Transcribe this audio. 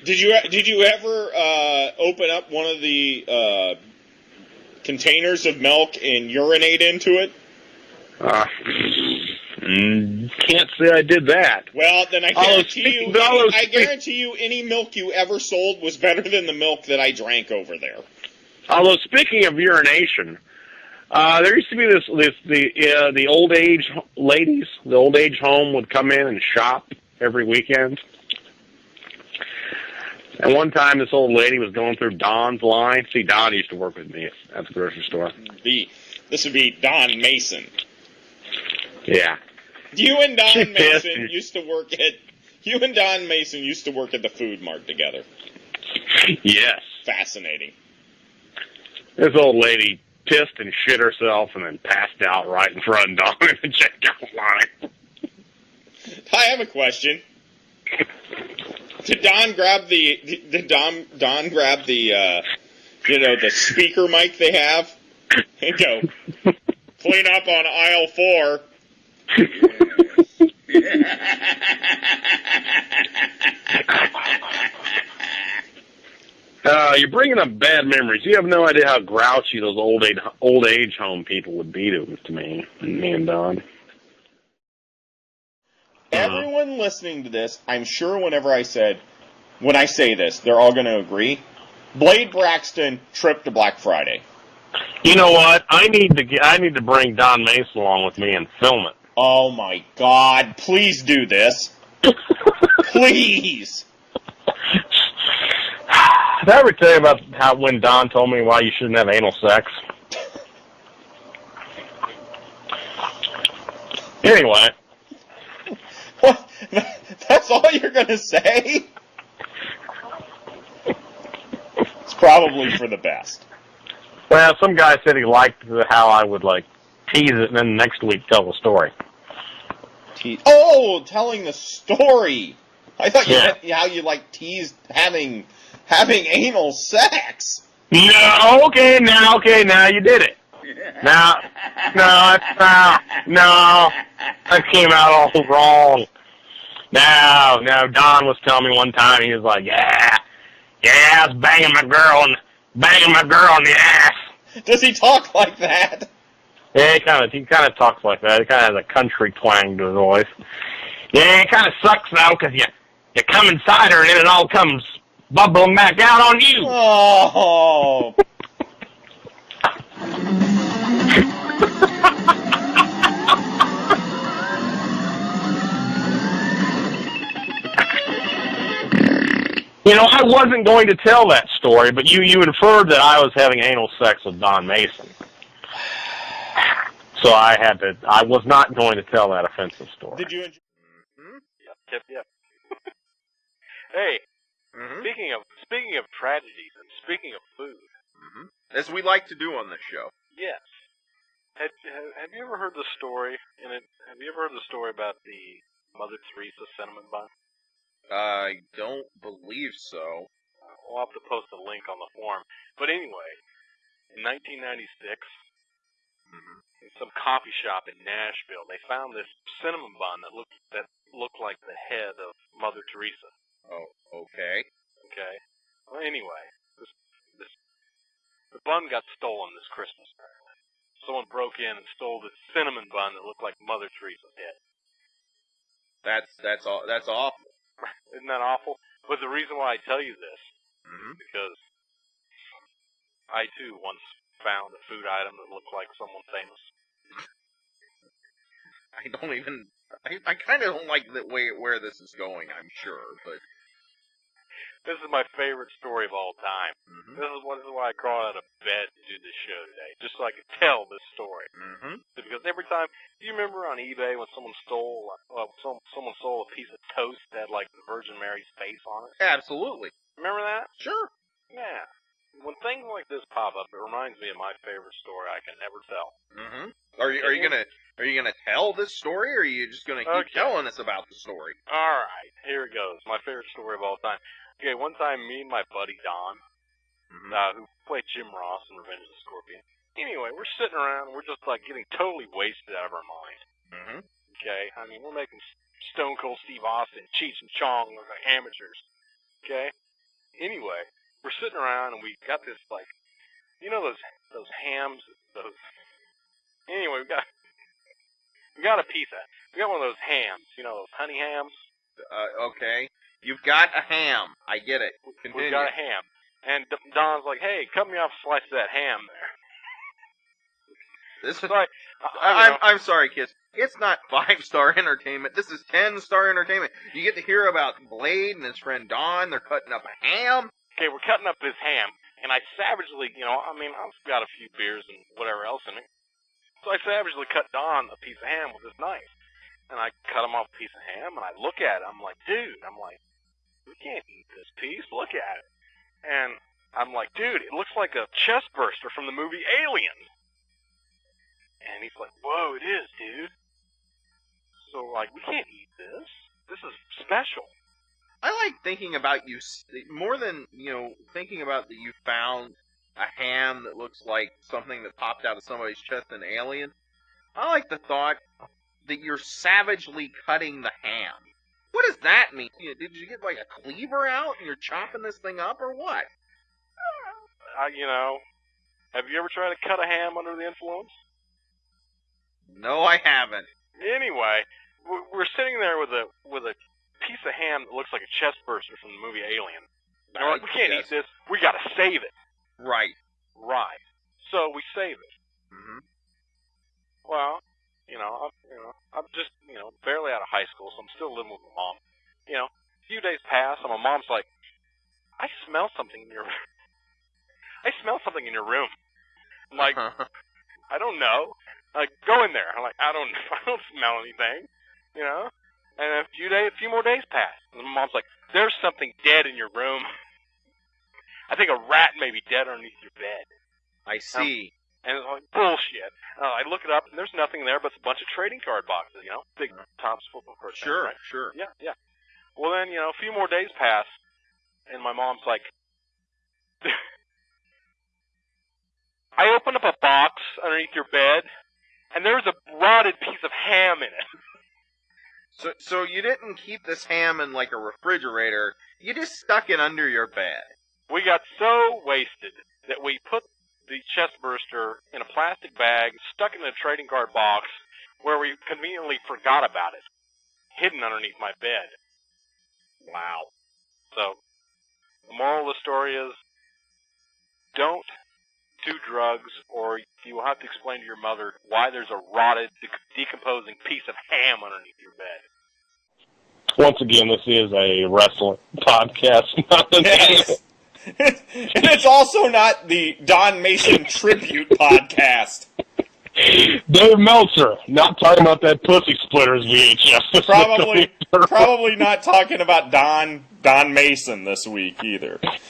Did you ever open up one of the containers of milk and urinate into it? Can't say I did that. Well, then I guarantee you any milk you ever sold was better than the milk that I drank over there. Although, speaking of urination, there used to be the old age ladies, the old age home would come in and shop every weekend. And one time this old lady was going through Don's line. See, Don used to work with me at the grocery store. This would be Don Mason. Yeah. You and Don Mason used to work at the Food Mart together. Yes. Fascinating. This old lady pissed and shit herself and then passed out right in front of Don in the checkout line. I have a question. Did Don grab the the speaker mic they have and go clean up on aisle 4? You're bringing up bad memories. You have no idea how grouchy those old age home people would be to me and Don. Everyone listening to this, I'm sure when I say this, they're all going to agree. Blade Braxton trip to Black Friday. You know what? I need to bring Don Mason along with me and film it. Oh my God! Please do this. Please. Did I ever tell you about when Don told me why you shouldn't have anal sex? Anyway. What? That's all you're going to say? It's probably for the best. Well, some guy said he liked how I would, tease it and then next week tell the story. Oh, telling the story. I thought you meant how you, teased having anal sex. No, okay, now you did it. No, that came out all wrong. No, Don was telling me one time, he was like, yeah, I was banging my girl in the ass. Does he talk like that? Yeah, he kind of talks like that. He kind of has a country twang to his voice. Yeah, it kind of sucks though, because you come inside her and then it all comes bubbling back out on you. Oh. I wasn't going to tell that story, but you inferred that I was having anal sex with Don Mason. So I was not going to tell that offensive story. Did you enjoy? Yep. Hey, speaking of tragedies and speaking of food, as we like to do on this show. Yes. Have you ever heard the story? Have you ever heard the story about the Mother Teresa cinnamon bun? I don't believe so. We'll have to post a link on the forum. But anyway, in 1996, in some coffee shop in Nashville, they found this cinnamon bun that looked like the head of Mother Teresa. Oh, okay. Okay. Well, anyway, the bun got stolen this Christmas. Someone broke in and stole this cinnamon bun that looked like Mother Teresa's head. That's awful. Isn't that awful? But the reason why I tell you this, because I too once found a food item that looked like someone famous. I kind of don't like the way where this is going, I'm sure, but this is my favorite story of all time. This is why I crawled out of bed to do this show today, just so I could tell this story. Because every time, do you remember on eBay when someone stole a piece of toast that had the Virgin Mary's face on it? Absolutely. Remember that? Sure. Yeah. When things like this pop up, it reminds me of my favorite story I can never tell. Are you gonna tell this story, or are you just gonna keep telling us about the story? All right, here it goes. My favorite story of all time. Okay, one time, me and my buddy Don, who played Jim Ross in Revenge of the Scorpion. Anyway, we're sitting around, we're just getting totally wasted out of our mind. Okay, we're making Stone Cold Steve Austin, Cheech and Chong, amateurs. Okay, Anyway, we're sitting around and we got this like, you know those hams, those. Anyway, we got a pizza. We got one of those hams, you know, those honey hams. Okay. You've got a ham. I get it. Continue. We've got a ham. And Don's like, hey, cut me off a slice of that ham there. This is, so I'm sorry, kids. It's not 5-star entertainment. This is 10-star entertainment. You get to hear about Blade and his friend Don. They're cutting up a ham. Okay, we're cutting up this ham, and I savagely, I've got a few beers and whatever else in me. So I savagely cut Don a piece of ham with this knife. And I cut him off a piece of ham, and I look at it. I'm like, dude, we can't eat this piece. Look at it. And I'm like, dude, it looks like a chest burster from the movie Alien. And he's like, whoa, it is, dude. So, we can't eat this. This is special. I like thinking about you, more than, thinking about that you found a ham that looks like something that popped out of somebody's chest in Alien. I like the thought that you're savagely cutting the ham. What does that mean? Did you get, a cleaver out and you're chopping this thing up, or what? Have you ever tried to cut a ham under the influence? No, I haven't. Anyway, we're sitting there with a piece of ham that looks like a chest burster from the movie Alien. We can't eat this. We got to save it. Right. So we save it. Mm-hmm. Well, I'm just barely out of high school, so I'm still living with my mom. A few days pass, and my mom's like, I smell something in your room. I'm like, I don't know. Go in there. I'm like, I don't smell anything, And a few more days pass, and my mom's like, there's something dead in your room. I think a rat may be dead underneath your bed. I see. And it's like, bullshit. I look it up, and there's nothing there but a bunch of trading card boxes, big Topps football cards. Sure, right? sure. Yeah. Well, then, a few more days pass, and my mom's like, I opened up a box underneath your bed, and there was a rotted piece of ham in it. So you didn't keep this ham in, a refrigerator. You just stuck it under your bed. We got so wasted that we put the chest burster in a plastic bag, stuck it in a trading card box, where we conveniently forgot about it, hidden underneath my bed. Wow. So, the moral of the story is, don't do drugs, or you will have to explain to your mother why there's a rotted, decomposing piece of ham underneath your bed. Once again, this is a wrestling podcast. Yes. And it's also not the Don Mason tribute podcast. Dave Meltzer, not talking about that Pussy Splitters VHS. Probably not talking about Don Mason this week either.